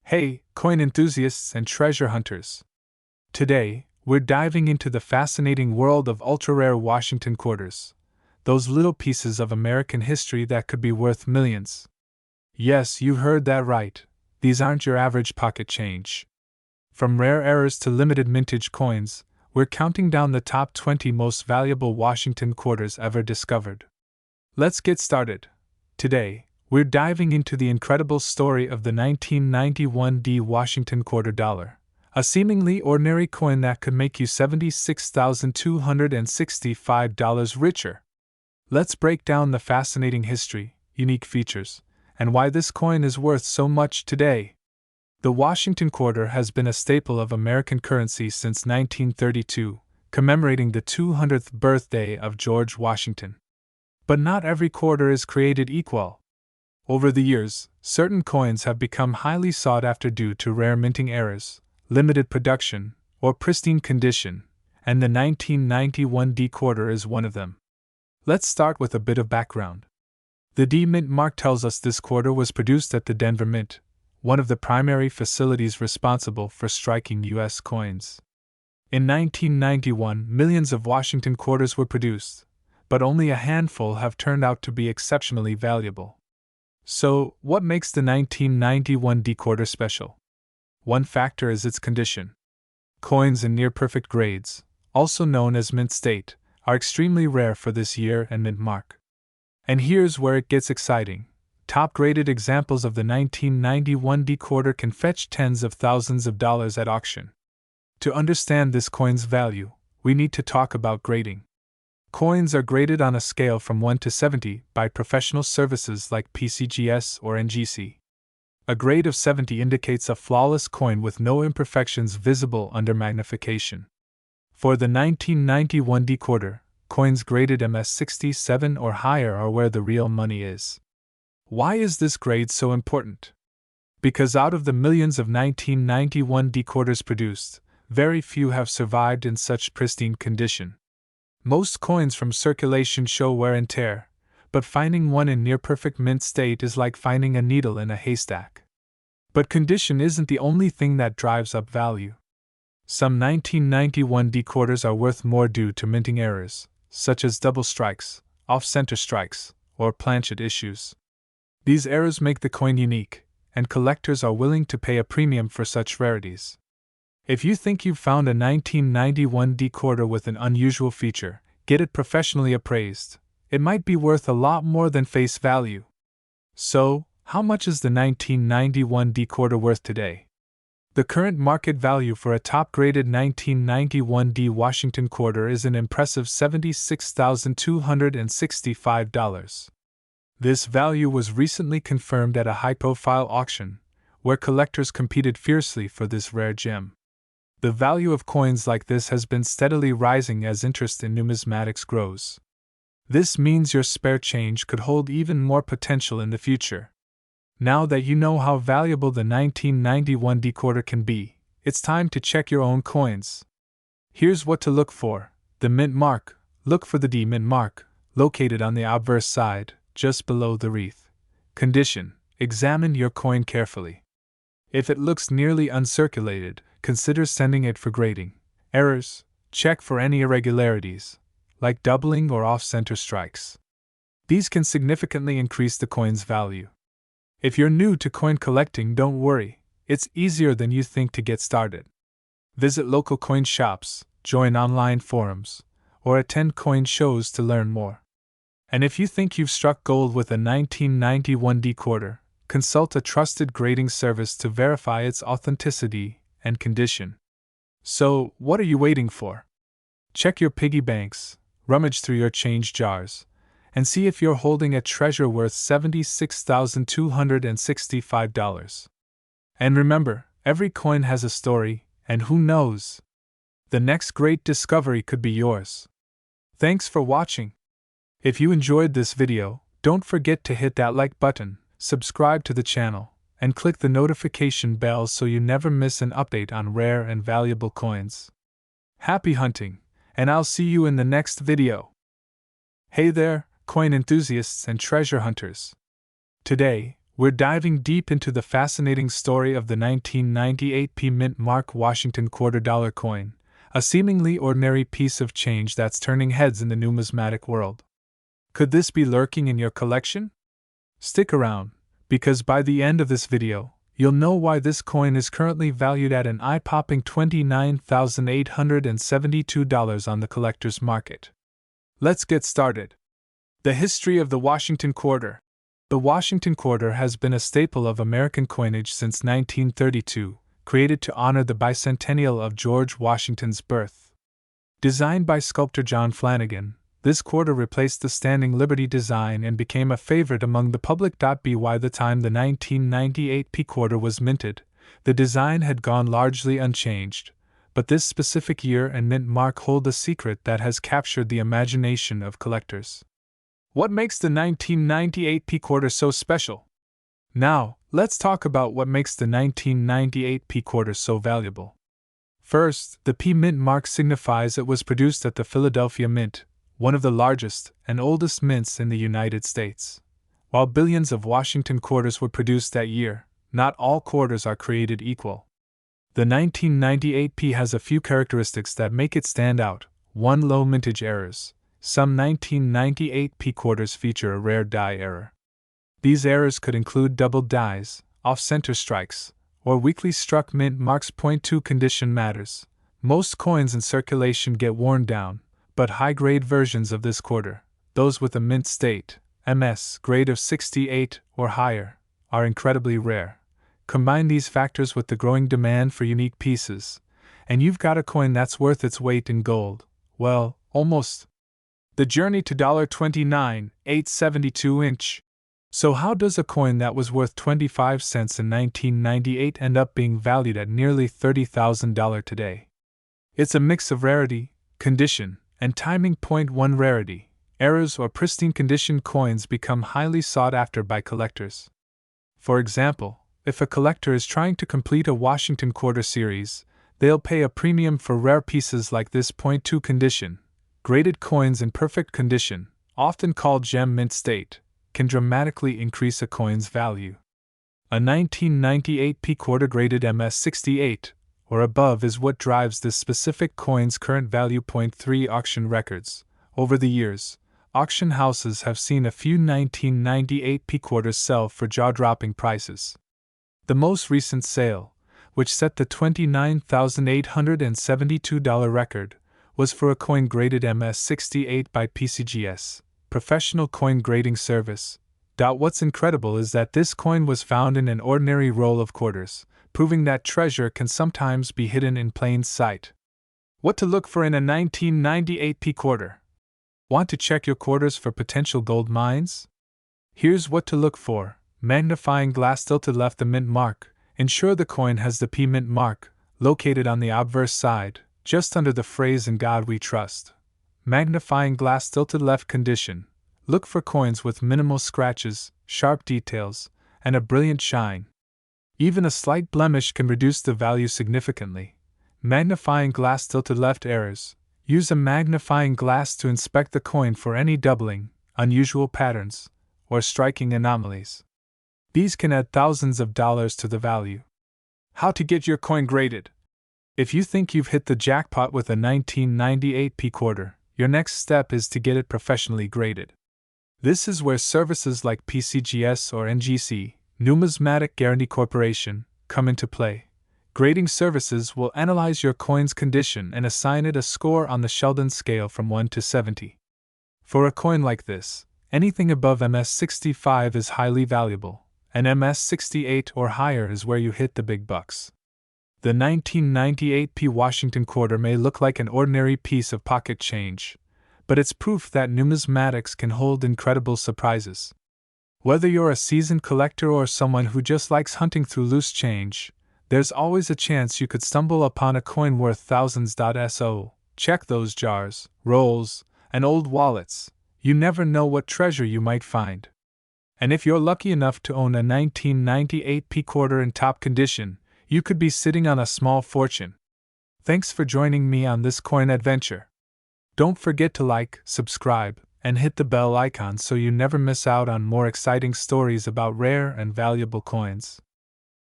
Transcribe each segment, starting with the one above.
Hey, coin enthusiasts and treasure hunters! Today, we're diving into the fascinating world of ultra-rare Washington quarters, those little pieces of American history that could be worth millions. Yes, you heard that right, these aren't your average pocket change. From rare errors to limited mintage coins, we're counting down the top 20 most valuable Washington quarters ever discovered. Let's get started. Today, we're diving into the incredible story of the 1991 Washington quarter dollar, a seemingly ordinary coin that could make you $76,265 richer. Let's break down the fascinating history, unique features, and why this coin is worth so much today. The Washington quarter has been a staple of American currency since 1932, commemorating the 200th birthday of George Washington. But not every quarter is created equal. Over the years, certain coins have become highly sought after due to rare minting errors, limited production, or pristine condition, and the 1991 quarter is one of them. Let's start with a bit of background. The Mint mark tells us this quarter was produced at the Denver Mint, one of the primary facilities responsible for striking U.S. coins. In 1991, millions of Washington quarters were produced, but only a handful have turned out to be exceptionally valuable. So, what makes the 1991 quarter special? One factor is its condition. Coins in near-perfect grades, also known as mint state, are extremely rare for this year and mint mark. And here's where it gets exciting. Top-graded examples of the 1991 quarter can fetch tens of thousands of dollars at auction. To understand this coin's value, we need to talk about grading. Coins are graded on a scale from 1 to 70 by professional services like PCGS or NGC. A grade of 70 indicates a flawless coin with no imperfections visible under magnification. For the 1991 quarter, coins graded MS 67 or higher are where the real money is. Why is this grade so important? Because out of the millions of 1991 quarters produced, very few have survived in such pristine condition. Most coins from circulation show wear and tear, but finding one in near-perfect mint state is like finding a needle in a haystack. But condition isn't the only thing that drives up value. Some 1991 quarters are worth more due to minting errors, such as double strikes, off-center strikes, or planchet issues. These errors make the coin unique, and collectors are willing to pay a premium for such rarities. If you think you've found a 1991 quarter with an unusual feature, get it professionally appraised. It might be worth a lot more than face value. So, how much is the 1991 quarter worth today? The current market value for a top-graded 1991 Washington quarter is an impressive $76,265. This value was recently confirmed at a high-profile auction, where collectors competed fiercely for this rare gem. The value of coins like this has been steadily rising as interest in numismatics grows. This means your spare change could hold even more potential in the future. Now that you know how valuable the 1991 quarter can be, it's time to check your own coins. Here's what to look for. The mint mark. Look for the mint mark, located on the obverse side, just below the wreath. Condition. Examine your coin carefully. If it looks nearly uncirculated, consider sending it for grading. Errors. Check for any irregularities, like doubling or off-center strikes. These can significantly increase the coin's value. If you're new to coin collecting, don't worry, it's easier than you think to get started. Visit local coin shops, join online forums, or attend coin shows to learn more. And if you think you've struck gold with a 1991 quarter, consult a trusted grading service to verify its authenticity and condition. So, what are you waiting for? Check your piggy banks, rummage through your change jars, and see if you're holding a treasure worth $76,265. And remember, every coin has a story, and who knows? The next great discovery could be yours. Thanks for watching. If you enjoyed this video, don't forget to hit that like button, subscribe to the channel, and click the notification bell so you never miss an update on rare and valuable coins. Happy hunting, and I'll see you in the next video. Hey there, coin enthusiasts and treasure hunters. Today, We're diving deep into the fascinating story of the 1998 P Mint Mark Washington $quarter coin, a seemingly ordinary piece of change that's turning heads in the numismatic world. Could this be lurking in your collection? Stick around, because by the end of this video, you'll know why this coin is currently valued at an eye-popping $29,872 on the collector's market. Let's get started. The history of the Washington quarter. The Washington quarter has been a staple of American coinage since 1932, created to honor the bicentennial of George Washington's birth. Designed by sculptor John Flanagan, this quarter replaced the Standing Liberty design and became a favorite among the public. By the time the 1998 P quarter was minted, the design had gone largely unchanged, but this specific year and mint mark hold a secret that has captured the imagination of collectors. What makes the 1998 P quarter so special? Now, let's talk about what makes the 1998 P quarter so valuable. First, the P mint mark signifies it was produced at the Philadelphia Mint, one of the largest and oldest mints in the United States. While billions of Washington quarters were produced that year, not all quarters are created equal. The 1998 P has a few characteristics that make it stand out. 1. Low mintage errors. Some 1998 P quarters feature a rare die error. These errors could include double dies, off-center strikes, or weakly struck mint marks. 2. Condition matters. Most coins in circulation get worn down, but high-grade versions of this quarter, those with a mint state, MS, grade of 68 or higher, are incredibly rare. Combine these factors with the growing demand for unique pieces, and you've got a coin that's worth its weight in gold. Well, almost. The journey to $29,872 inch. So how does a coin that was worth 25 cents in 1998 end up being valued at nearly $30,000 today? It's a mix of rarity, condition, and timing. 1. Rarity. Errors or pristine condition coins become highly sought after by collectors. For example, if a collector is trying to complete a Washington quarter series, they'll pay a premium for rare pieces like this. 2. Condition. Graded coins in perfect condition, often called gem mint state, can dramatically increase a coin's value. A 1998 P quarter graded MS 68 or above is what drives this specific coin's current value. 3. Auction records. Over the years, auction houses have seen a few 1998 P quarters sell for jaw-dropping prices. The most recent sale, which set the $29,872 record, was for a coin graded MS 68 by PCGS, Professional Coin Grading Service. What's incredible is that this coin was found in an ordinary roll of quarters, proving that treasure can sometimes be hidden in plain sight. What to look for in a 1998 P quarter? Want to check your quarters for potential gold mines? Here's what to look for. Magnifying glass tilted left the mint mark. Ensure the coin has the P mint mark, located on the obverse side, just under the phrase "In God We Trust." Magnifying glass tilted left condition. Look for coins with minimal scratches, sharp details, and a brilliant shine. Even a slight blemish can reduce the value significantly. Magnifying glass tilted left errors. Use a magnifying glass to inspect the coin for any doubling, unusual patterns, or striking anomalies. These can add thousands of dollars to the value. How to get your coin graded? If you think you've hit the jackpot with a 1998 P quarter, your next step is to get it professionally graded. This is where services like PCGS or NGC, Numismatic Guarantee Corporation, come into play. Grading services will analyze your coin's condition and assign it a score on the Sheldon scale from 1 to 70. For a coin like this, anything above MS 65 is highly valuable, and MS 68 or higher is where you hit the big bucks. The 1998 P Washington quarter may look like an ordinary piece of pocket change, but it's proof that numismatics can hold incredible surprises. Whether you're a seasoned collector or someone who just likes hunting through loose change, there's always a chance you could stumble upon a coin worth thousands. So, check those jars, rolls, and old wallets. You never know what treasure you might find. And if you're lucky enough to own a 1998 P quarter in top condition, you could be sitting on a small fortune. Thanks for joining me on this coin adventure. Don't forget to like, subscribe, and hit the bell icon so you never miss out on more exciting stories about rare and valuable coins.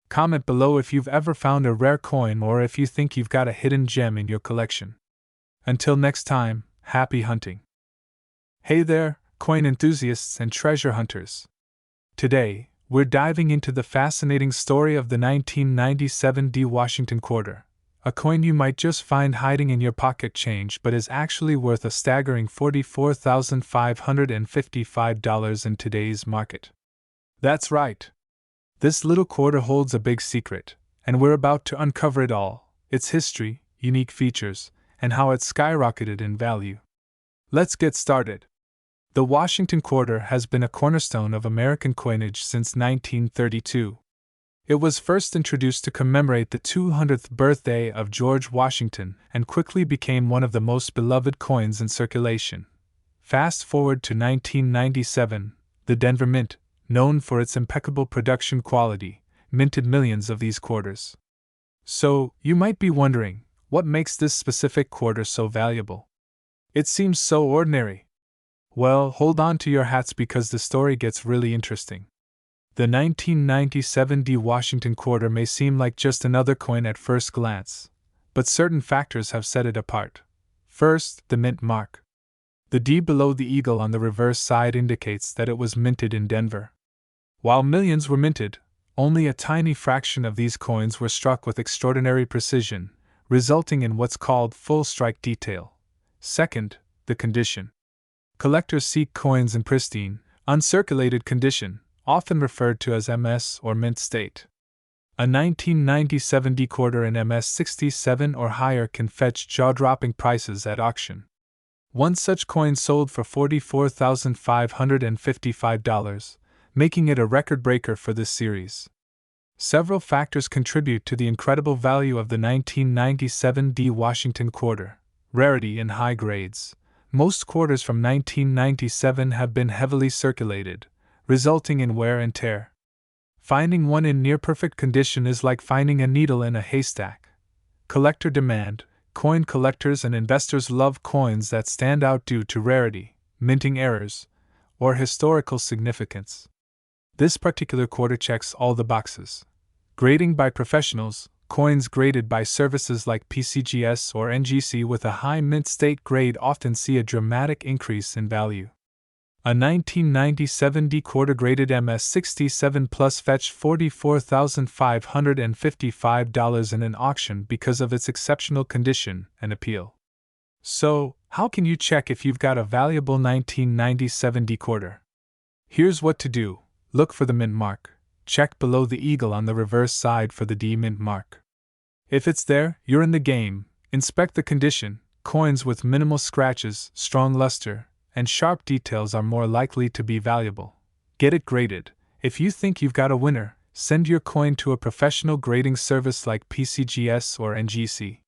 Comment below if you've ever found a rare coin or if you think you've got a hidden gem in your collection. Until next time, happy hunting! Hey there, coin enthusiasts and treasure hunters! Today, we're diving into the fascinating story of the 1997 D Washington quarter, a coin you might just find hiding in your pocket change but is actually worth a staggering $44,555 in today's market. That's right. This little quarter holds a big secret, and we're about to uncover it all: its history, unique features, and how it's skyrocketed in value. Let's get started. The Washington quarter has been a cornerstone of American coinage since 1932. It was first introduced to commemorate the 200th birthday of George Washington and quickly became one of the most beloved coins in circulation. Fast forward to 1997, the Denver Mint, known for its impeccable production quality, minted millions of these quarters. So, you might be wondering, what makes this specific quarter so valuable? It seems so ordinary. Well, hold on to your hats because the story gets really interesting. The 1997 D Washington quarter may seem like just another coin at first glance, but certain factors have set it apart. First, the mint mark. The D below the eagle on the reverse side indicates that it was minted in Denver. While millions were minted, only a tiny fraction of these coins were struck with extraordinary precision, resulting in what's called full strike detail. Second, the condition. Collectors seek coins in pristine, uncirculated condition, often referred to as MS or mint state. A 1997 D quarter in MS 67 or higher can fetch jaw-dropping prices at auction. One such coin sold for $44,555, making it a record breaker for this series. Several factors contribute to the incredible value of the 1997 D Washington quarter. Rarity in high grades. Most quarters from 1997 have been heavily circulated, resulting in wear and tear. Finding one in near-perfect condition is like finding a needle in a haystack. Collector demand. Coin collectors and investors love coins that stand out due to rarity, minting errors, or historical significance. This particular quarter checks all the boxes. Grading by professionals. Coins graded by services like PCGS or NGC with a high mint state grade often see a dramatic increase in value. A 1997 D quarter graded MS 67 Plus fetched $44,555 in an auction because of its exceptional condition and appeal. So, how can you check if you've got a valuable 1997 D quarter? Here's what to do. Look for the mint mark. Check below the eagle on the reverse side for the D mint mark. If it's there, you're in the game. Inspect the condition. Coins with minimal scratches, strong luster, and sharp details are more likely to be valuable. Get it graded. If you think you've got a winner, send your coin to a professional grading service like PCGS or NGC.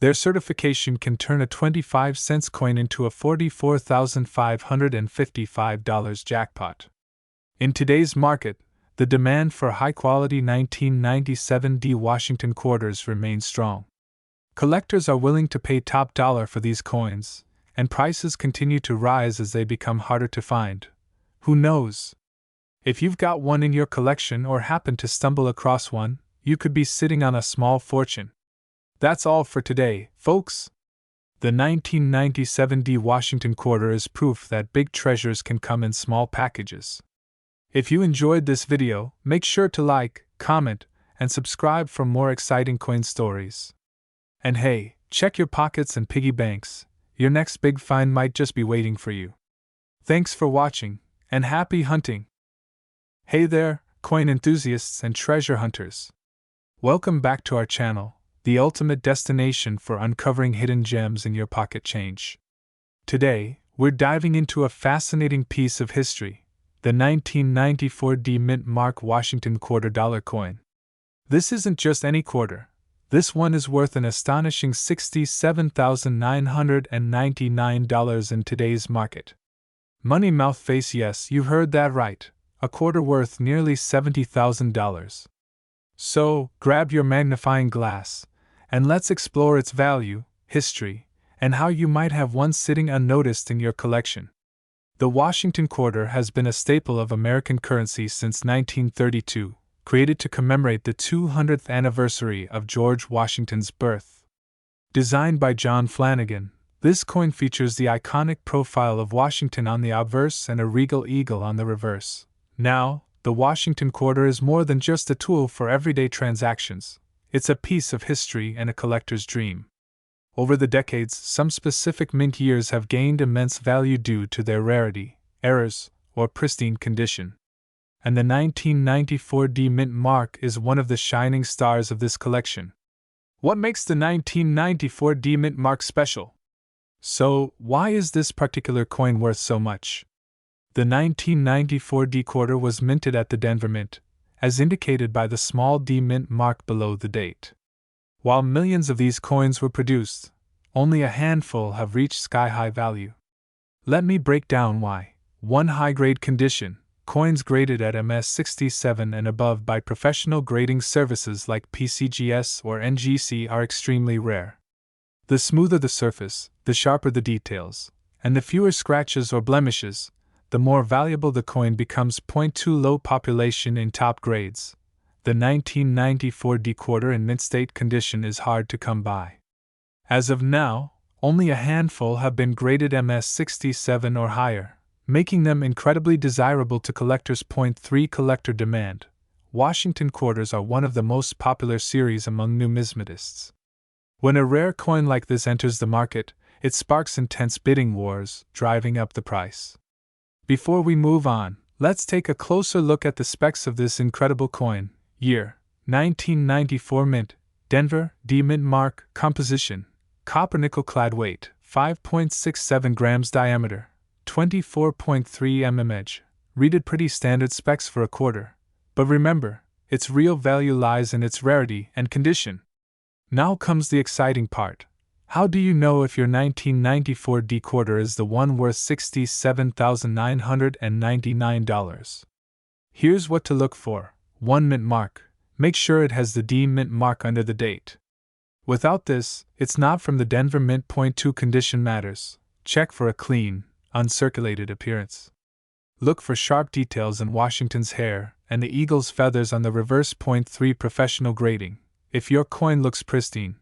Their certification can turn a 25-cent coin into a $44,555 jackpot. In today's market, the demand for high-quality 1997 D Washington quarters remains strong. Collectors are willing to pay top dollar for these coins, and prices continue to rise as they become harder to find. Who knows? If you've got one in your collection or happen to stumble across one, you could be sitting on a small fortune. That's all for today, folks. The 1997 D Washington quarter is proof that big treasures can come in small packages. If you enjoyed this video, make sure to like, comment, and subscribe for more exciting coin stories. And hey, check your pockets and piggy banks. Your next big find might just be waiting for you. Thanks for watching, and happy hunting! Hey there, coin enthusiasts and treasure hunters! Welcome back to our channel, the ultimate destination for uncovering hidden gems in your pocket change. Today, we're diving into a fascinating piece of history, the 1994 D Mint Mark Washington quarter dollar coin. This isn't just any quarter. This one is worth an astonishing $67,999 in today's market. Money mouth face, yes, you heard that right. A quarter worth nearly $70,000. So, grab your magnifying glass, and let's explore its value, history, and how you might have one sitting unnoticed in your collection. The Washington quarter has been a staple of American currency since 1932, created to commemorate the 200th anniversary of George Washington's birth. Designed by John Flanagan, this coin features the iconic profile of Washington on the obverse and a regal eagle on the reverse. Now, the Washington quarter is more than just a tool for everyday transactions. It's a piece of history and a collector's dream. Over the decades, some specific mint years have gained immense value due to their rarity, errors, or pristine condition. And the 1994 D mint mark is one of the shining stars of this collection. What makes the 1994 D mint mark special? So, why is this particular coin worth so much? The 1994 D quarter was minted at the Denver Mint, as indicated by the small D mint mark below the date. While millions of these coins were produced, only a handful have reached sky-high value. Let me break down why. 1. High-grade condition. Coins graded at MS67 and above by professional grading services like PCGS or NGC are extremely rare. The smoother the surface, the sharper the details, and the fewer scratches or blemishes, the more valuable the coin becomes. 2. Low population in top grades. The 1994 D quarter in mint state condition is hard to come by. As of now, only a handful have been graded MS67 or higher, making them incredibly desirable to collectors. 3. Collector demand. Washington quarters are one of the most popular series among numismatists. When a rare coin like this enters the market, it sparks intense bidding wars, driving up the price. Before we move on, let's take a closer look at the specs of this incredible coin. Year: 1994 mint, Denver, D mint mark. Composition: copper nickel clad. Weight: 5.67 grams. Diameter: 24.3 mm edge. Rated pretty standard specs for a quarter. But remember, its real value lies in its rarity and condition. Now comes the exciting part. How do you know if your 1994 D quarter is the one worth $67,999? Here's what to look for. 1. Mint mark. Make sure it has the D mint mark under the date. Without this, it's not from the Denver Mint. 2. Condition matters. Check for a clean, uncirculated appearance. Look for sharp details in Washington's hair and the eagle's feathers on the reverse. 3. Professional grading. If your coin looks pristine,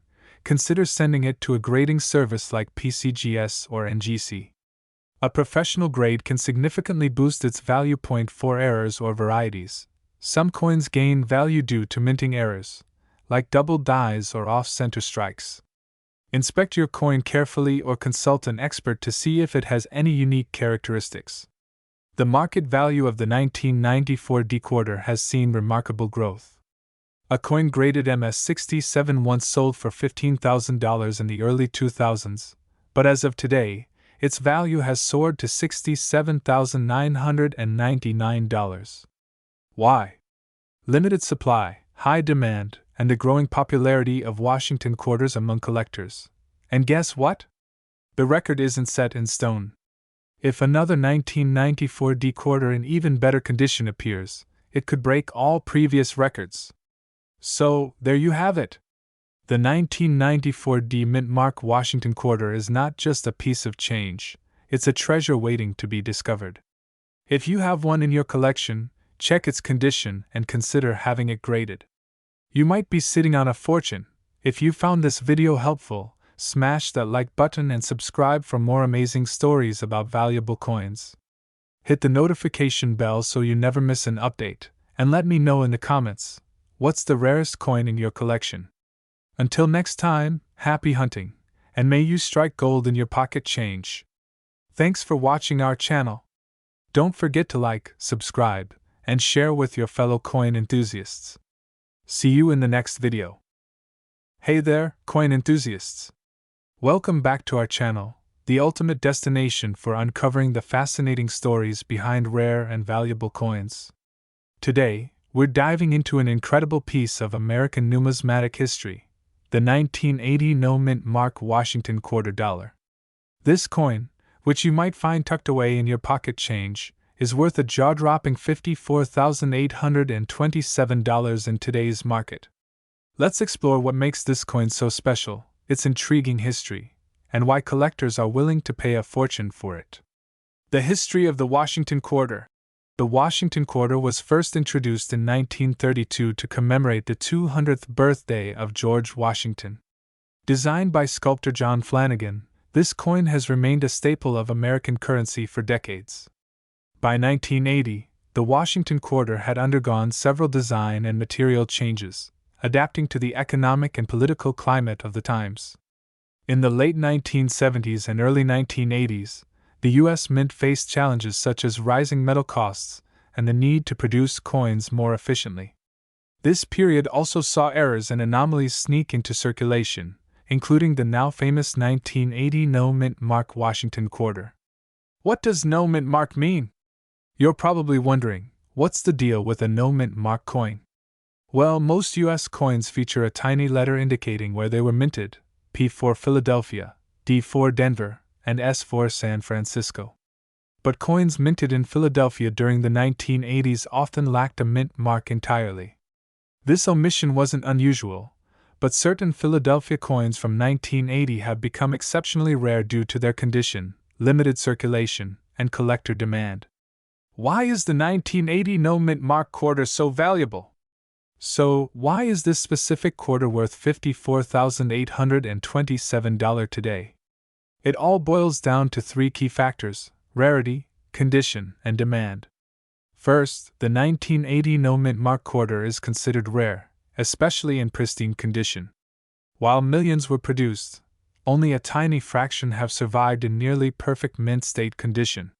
consider sending it to a grading service like PCGS or NGC. A professional grade can significantly boost its value. 4. Errors or varieties. Some coins gain value due to minting errors, like double dies or off-center strikes. Inspect your coin carefully or consult an expert to see if it has any unique characteristics. The market value of the 1994 D quarter has seen remarkable growth. A coin graded MS67 once sold for $15,000 in the early 2000s, but as of today, its value has soared to $67,999. Why? Limited supply, high demand, and the growing popularity of Washington quarters among collectors. And guess what? The record isn't set in stone. If another 1994 D quarter in even better condition appears, it could break all previous records. So, there you have it. The 1994 D mint mark Washington quarter is not just a piece of change, it's a treasure waiting to be discovered. If you have one in your collection, check its condition and consider having it graded. You might be sitting on a fortune. If you found this video helpful, smash that like button and subscribe for more amazing stories about valuable coins. Hit the notification bell so you never miss an update, and let me know in the comments. What's the rarest coin in your collection? Until next time, happy hunting, and may you strike gold in your pocket change. Thanks for watching our channel. Don't forget to like, subscribe, and share with your fellow coin enthusiasts. See you in the next video. Hey there, coin enthusiasts! Welcome back to our channel, the ultimate destination for uncovering the fascinating stories behind rare and valuable coins. Today, we're diving into an incredible piece of American numismatic history, the 1980 no mint mark Washington quarter dollar. This coin, which you might find tucked away in your pocket change, is worth a jaw-dropping $54,827 in today's market. Let's explore what makes this coin so special, its intriguing history, and why collectors are willing to pay a fortune for it. The history of the Washington Quarter. The Washington Quarter was first introduced in 1932 to commemorate the 200th birthday of George Washington. Designed by sculptor John Flanagan, this coin has remained a staple of American currency for decades. By 1980, the Washington Quarter had undergone several design and material changes, adapting to the economic and political climate of the times. In the late 1970s and early 1980s, the U.S. Mint faced challenges such as rising metal costs and the need to produce coins more efficiently. This period also saw errors and anomalies sneak into circulation, including the now famous 1980 no-mint mark Washington Quarter. What does no-mint mark mean? You're probably wondering, what's the deal with a no-mint mark coin? Well, most U.S. coins feature a tiny letter indicating where they were minted: P for Philadelphia, D for Denver, and S for San Francisco. But coins minted in Philadelphia during the 1980s often lacked a mint mark entirely. This omission wasn't unusual, but certain Philadelphia coins from 1980 have become exceptionally rare due to their condition, limited circulation, and collector demand. Why is the 1980 no-mint mark quarter so valuable? So, why is this specific quarter worth $54,827 today? It all boils down to three key factors: rarity, condition, and demand. First, the 1980 no-mint mark quarter is considered rare, especially in pristine condition. While millions were produced, only a tiny fraction have survived in nearly perfect mint state condition.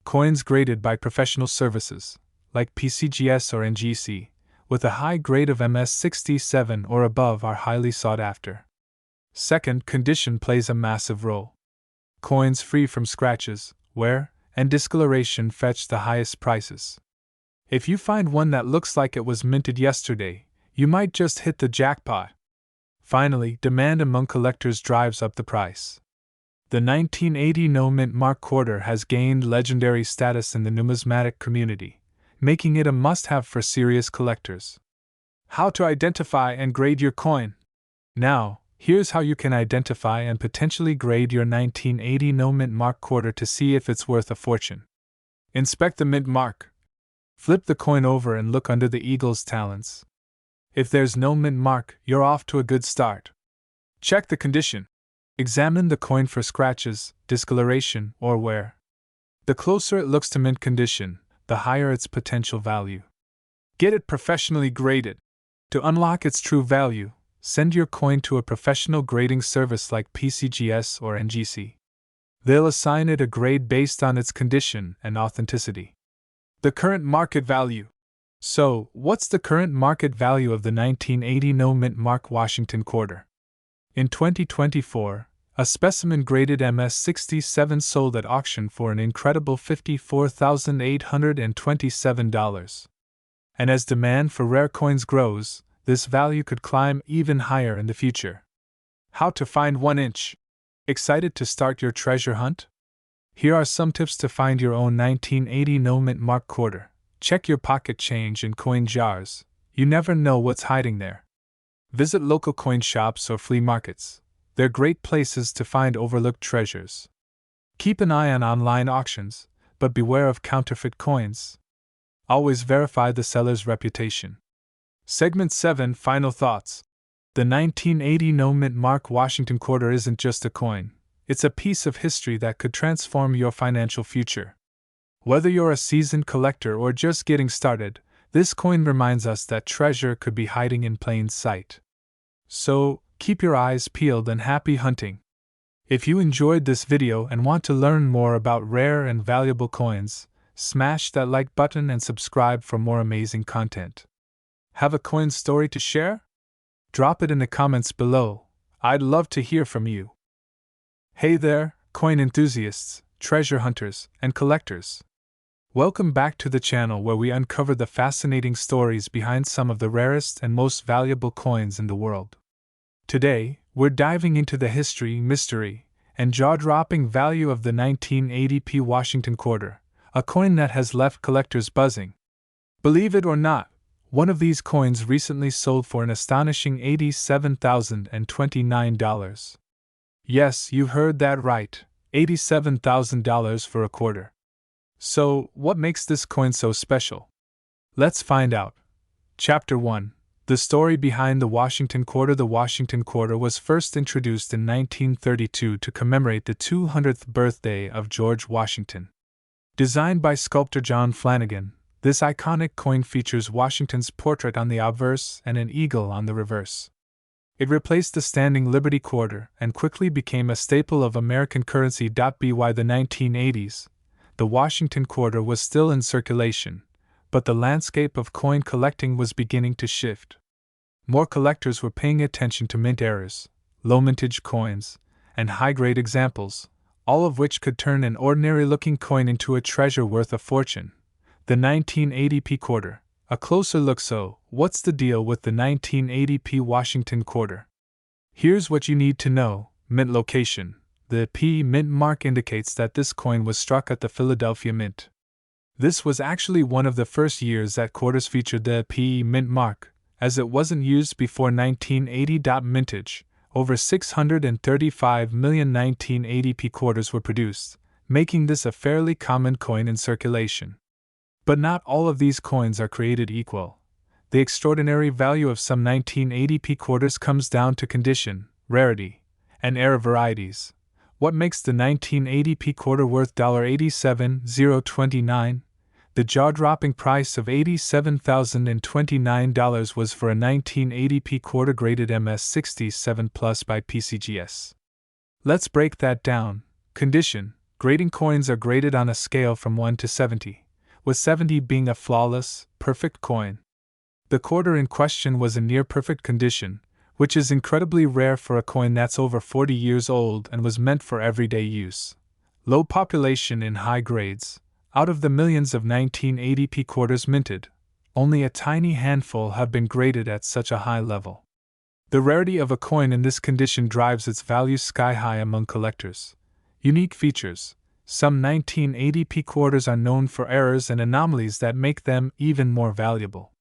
Coins graded by professional services, like PCGS or NGC, with a high grade of MS67 or above are highly sought after. Second, condition plays a massive role. Coins free from scratches, wear, and discoloration fetch the highest prices. If you find one that looks like it was minted yesterday, you might just hit the jackpot. Finally, demand among collectors drives up the price. The 1980 no-mint mark quarter has gained legendary status in the numismatic community, making it a must-have for serious collectors. How to identify and grade your coin? Now, here's how you can identify and potentially grade your 1980 no-mint mark quarter to see if it's worth a fortune. Inspect the mint mark. Flip the coin over and look under the eagle's talons. If there's no mint mark, you're off to a good start. Check the condition. Examine the coin for scratches, discoloration, or wear. The closer it looks to mint condition, the higher its potential value. Get it professionally graded. To unlock its true value, send your coin to a professional grading service like PCGS or NGC. They'll assign it a grade based on its condition and authenticity. The current market value. So, what's the current market value of the 1980 no-mint mark Washington Quarter? In 2024, a specimen graded MS67 sold at auction for an incredible $54,827. And as demand for rare coins grows, this value could climb even higher in the future. How to find 1-inch? Excited to start your treasure hunt? Here are some tips to find your own 1980 no-mint mark quarter. Check your pocket change and coin jars. You never know what's hiding there. Visit local coin shops or flea markets. They're great places to find overlooked treasures. Keep an eye on online auctions, but beware of counterfeit coins. Always verify the seller's reputation. Segment 7 Final Thoughts. The 1980 no-mint mark Washington Quarter isn't just a coin, it's a piece of history that could transform your financial future. Whether you're a seasoned collector or just getting started, this coin reminds us that treasure could be hiding in plain sight. So, keep your eyes peeled and happy hunting. If you enjoyed this video and want to learn more about rare and valuable coins, smash that like button and subscribe for more amazing content. Have a coin story to share? Drop it in the comments below. I'd love to hear from you. Hey there, coin enthusiasts, treasure hunters, and collectors. Welcome back to the channel where we uncover the fascinating stories behind some of the rarest and most valuable coins in the world. Today, we're diving into the history, mystery, and jaw-dropping value of the 1980 Washington Quarter, a coin that has left collectors buzzing. Believe it or not, one of these coins recently sold for an astonishing $87,029. Yes, you heard that right, $87,000 for a quarter. So, what makes this coin so special? Let's find out. Chapter 1: The story behind the Washington Quarter. The Washington Quarter was first introduced in 1932 to commemorate the 200th birthday of George Washington. Designed by sculptor John Flanagan, this iconic coin features Washington's portrait on the obverse and an eagle on the reverse. It replaced the standing Liberty Quarter and quickly became a staple of American currency. By the 1980s, the Washington Quarter was still in circulation, but the landscape of coin collecting was beginning to shift. More collectors were paying attention to mint errors, low mintage coins, and high-grade examples, all of which could turn an ordinary-looking coin into a treasure worth a fortune. The 1980p quarter. A closer look. So, what's the deal with the 1980p Washington Quarter? Here's what you need to know. Mint location. The P mint mark indicates that this coin was struck at the Philadelphia Mint. This was actually one of the first years that quarters featured the P mint mark, as it wasn't used before 1980. Mintage. Over 635 million 1980p quarters were produced, making this a fairly common coin in circulation. But not all of these coins are created equal. The extraordinary value of some 1980p quarters comes down to condition, rarity, and error varieties. What makes the 1980p quarter worth $87,029? The jaw-dropping price of $87,029 was for a 1980p quarter graded MS67 Plus by PCGS. Let's break that down. Condition. Grading coins are graded on a scale from 1 to 70. With 70 being a flawless, perfect coin. The quarter in question was in near-perfect condition, which is incredibly rare for a coin that's over 40 years old and was meant for everyday use. Low population in high grades. Out of the millions of 1980p quarters minted, only a tiny handful have been graded at such a high level. The rarity of a coin in this condition drives its value sky high among collectors. Unique features. Some 1980p quarters are known for errors and anomalies that make them even more valuable.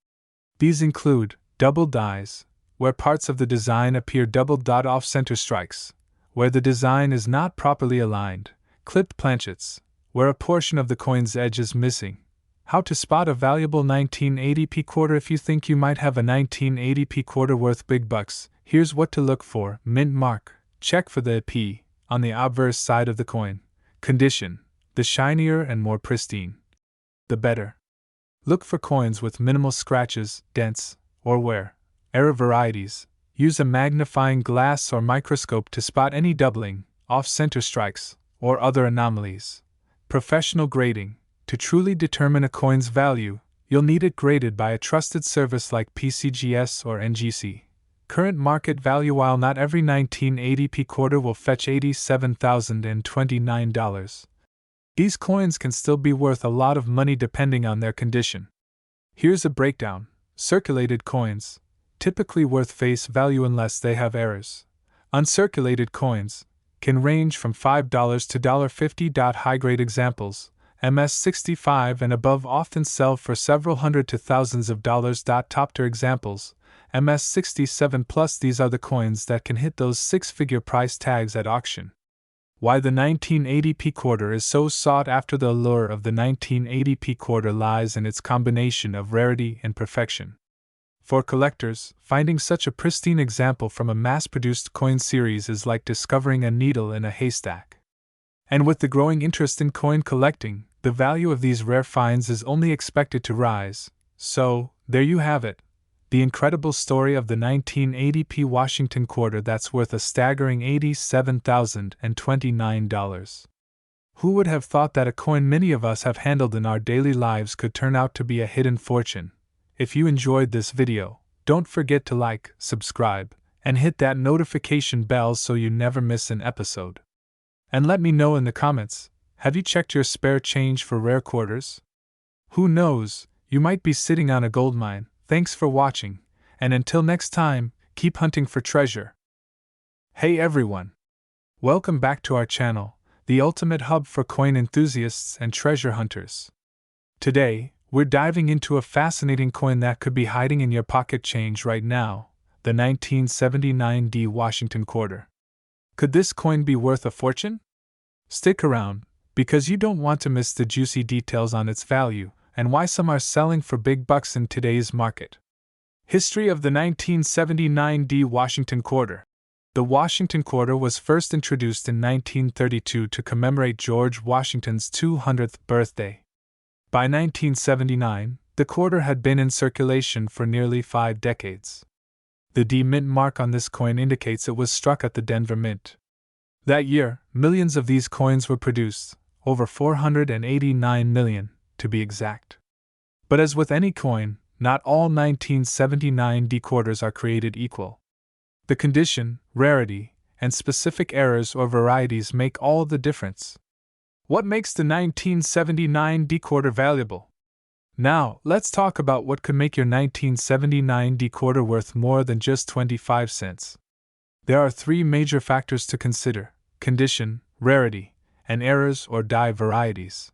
These include double dies, where parts of the design appear doubled. Off-center strikes, where the design is not properly aligned. Clipped planchets, where a portion of the coin's edge is missing. How to spot a valuable 1980p quarter. If you think you might have a 1980p quarter worth big bucks, here's what to look for. Mint mark. Check for the P on the obverse side of the coin. Condition. The shinier and more pristine, the better. Look for coins with minimal scratches, dents, or wear. Error varieties. Use a magnifying glass or microscope to spot any doubling, off-center strikes, or other anomalies. Professional grading. To truly determine a coin's value, you'll need it graded by a trusted service like PCGS or NGC. Current market value. While not every 1980p quarter will fetch $87,029, these coins can still be worth a lot of money depending on their condition. Here's a breakdown. Circulated coins, typically worth face value unless they have errors. Uncirculated coins can range from $5 to $50. High-grade examples, MS65 and above, often sell for several hundred to thousands of dollars. Top-tier examples, MS67 Plus. These are the coins that can hit those six-figure price tags at auction. Why the 1980p quarter is so sought after. The allure of the 1980p quarter lies in its combination of rarity and perfection. For collectors, finding such a pristine example from a mass-produced coin series is like discovering a needle in a haystack. And with the growing interest in coin collecting, the value of these rare finds is only expected to rise. So, there you have it. The incredible story of the 1980p Washington Quarter that's worth a staggering $87,029. Who would have thought that a coin many of us have handled in our daily lives could turn out to be a hidden fortune? If you enjoyed this video, don't forget to like, subscribe, and hit that notification bell so you never miss an episode. And let me know in the comments, have you checked your spare change for rare quarters? Who knows, you might be sitting on a goldmine. Thanks for watching, and until next time, keep hunting for treasure. Hey everyone! Welcome back to our channel, the ultimate hub for coin enthusiasts and treasure hunters. Today, we're diving into a fascinating coin that could be hiding in your pocket change right now, the 1979 Washington Quarter. Could this coin be worth a fortune? Stick around, because you don't want to miss the juicy details on its value and why some are selling for big bucks in today's market. History of the 1979 Washington Quarter. The Washington Quarter was first introduced in 1932 to commemorate George Washington's 200th birthday. By 1979, the quarter had been in circulation for nearly 5 decades. The D Mint mark on this coin indicates it was struck at the Denver Mint. That year, millions of these coins were produced, over 489 million, to be exact. But as with any coin, not all 1979 D quarters are created equal. The condition, rarity, and specific errors or varieties make all the difference. What makes the 1979 D quarter valuable? Now, let's talk about what could make your 1979 D quarter worth more than just 25 cents. There are 3 major factors to consider: condition, rarity, and errors or die varieties.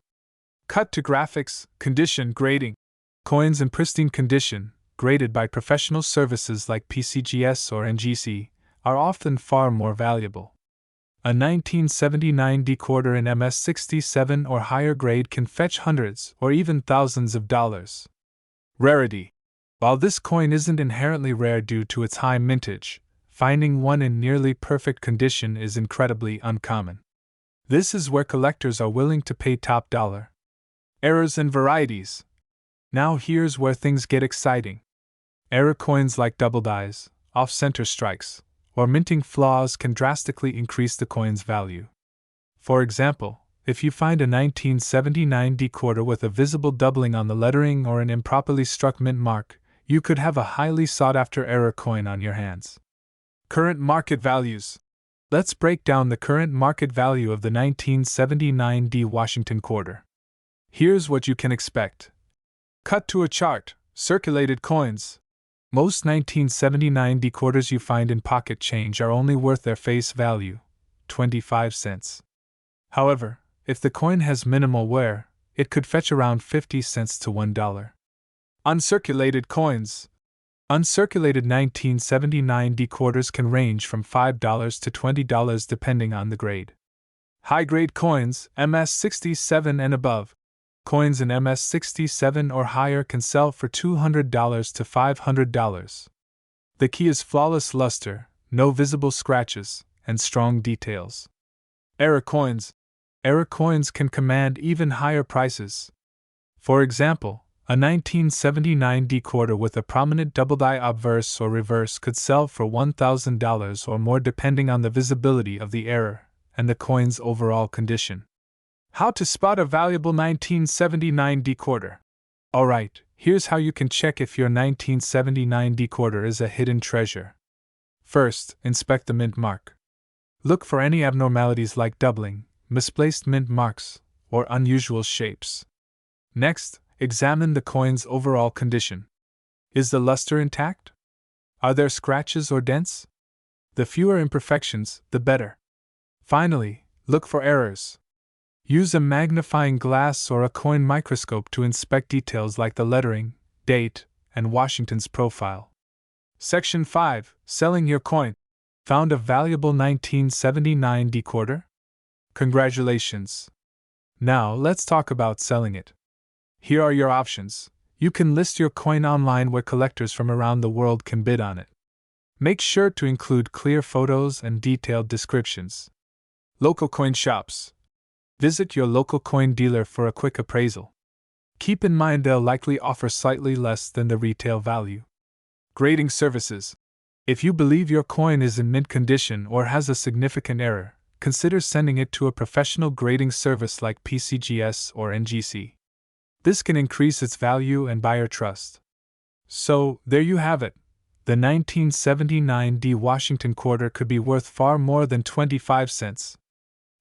Cut to graphics. Condition. Grading. Coins in pristine condition, graded by professional services like PCGS or NGC, are often far more valuable. A 1979 D quarter in MS67 or higher grade can fetch hundreds or even thousands of dollars. Rarity. While this coin isn't inherently rare due to its high mintage, finding one in nearly perfect condition is incredibly uncommon. This is where collectors are willing to pay top dollar. Errors and varieties. Now here's where things get exciting. Error coins like double dies, off-center strikes, or minting flaws can drastically increase the coin's value. For example, if you find a 1979 D quarter with a visible doubling on the lettering or an improperly struck mint mark, you could have a highly sought-after error coin on your hands. Current market values. Let's break down the current market value of the 1979 D Washington Quarter. Here's what you can expect. Cut to a chart. Circulated coins. Most 1979 D quarters you find in pocket change are only worth their face value, 25 cents. However, if the coin has minimal wear, it could fetch around 50 cents to $1. Uncirculated coins. Uncirculated 1979 D quarters can range from $5 to $20 depending on the grade. High-grade coins, MS67 and above. Coins in MS67 or higher can sell for $200 to $500. The key is flawless luster, no visible scratches, and strong details. Error coins. Error coins can command even higher prices. For example, a 1979 D quarter with a prominent double die obverse or reverse could sell for $1,000 or more depending on the visibility of the error and the coin's overall condition. How to spot a valuable 1979 D quarter. Alright, here's how you can check if your 1979 D quarter is a hidden treasure. First, inspect the mint mark. Look for any abnormalities like doubling, misplaced mint marks, or unusual shapes. Next, examine the coin's overall condition. Is the luster intact? Are there scratches or dents? The fewer imperfections, the better. Finally, look for errors. Use a magnifying glass or a coin microscope to inspect details like the lettering, date, and Washington's profile. Section 5. Selling your coin. Found a valuable 1979 D quarter? Congratulations! Now let's talk about selling it. Here are your options. You can list your coin online where collectors from around the world can bid on it. Make sure to include clear photos and detailed descriptions. Local coin shops. Visit your local coin dealer for a quick appraisal. Keep in mind they'll likely offer slightly less than the retail value. Grading services. If you believe your coin is in mint condition or has a significant error, consider sending it to a professional grading service like PCGS or NGC. This can increase its value and buyer trust. So, there you have it. The 1979 D Washington Quarter could be worth far more than 25 cents.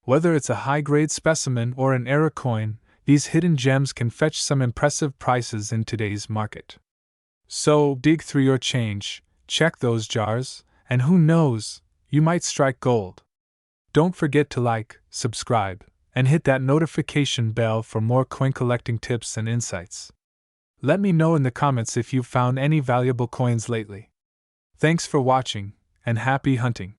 Whether it's a high-grade specimen or an error coin, these hidden gems can fetch some impressive prices in today's market. So, dig through your change, check those jars, and who knows, you might strike gold. Don't forget to like, subscribe, and hit that notification bell for more coin collecting tips and insights. Let me know in the comments if you've found any valuable coins lately. Thanks for watching, and happy hunting!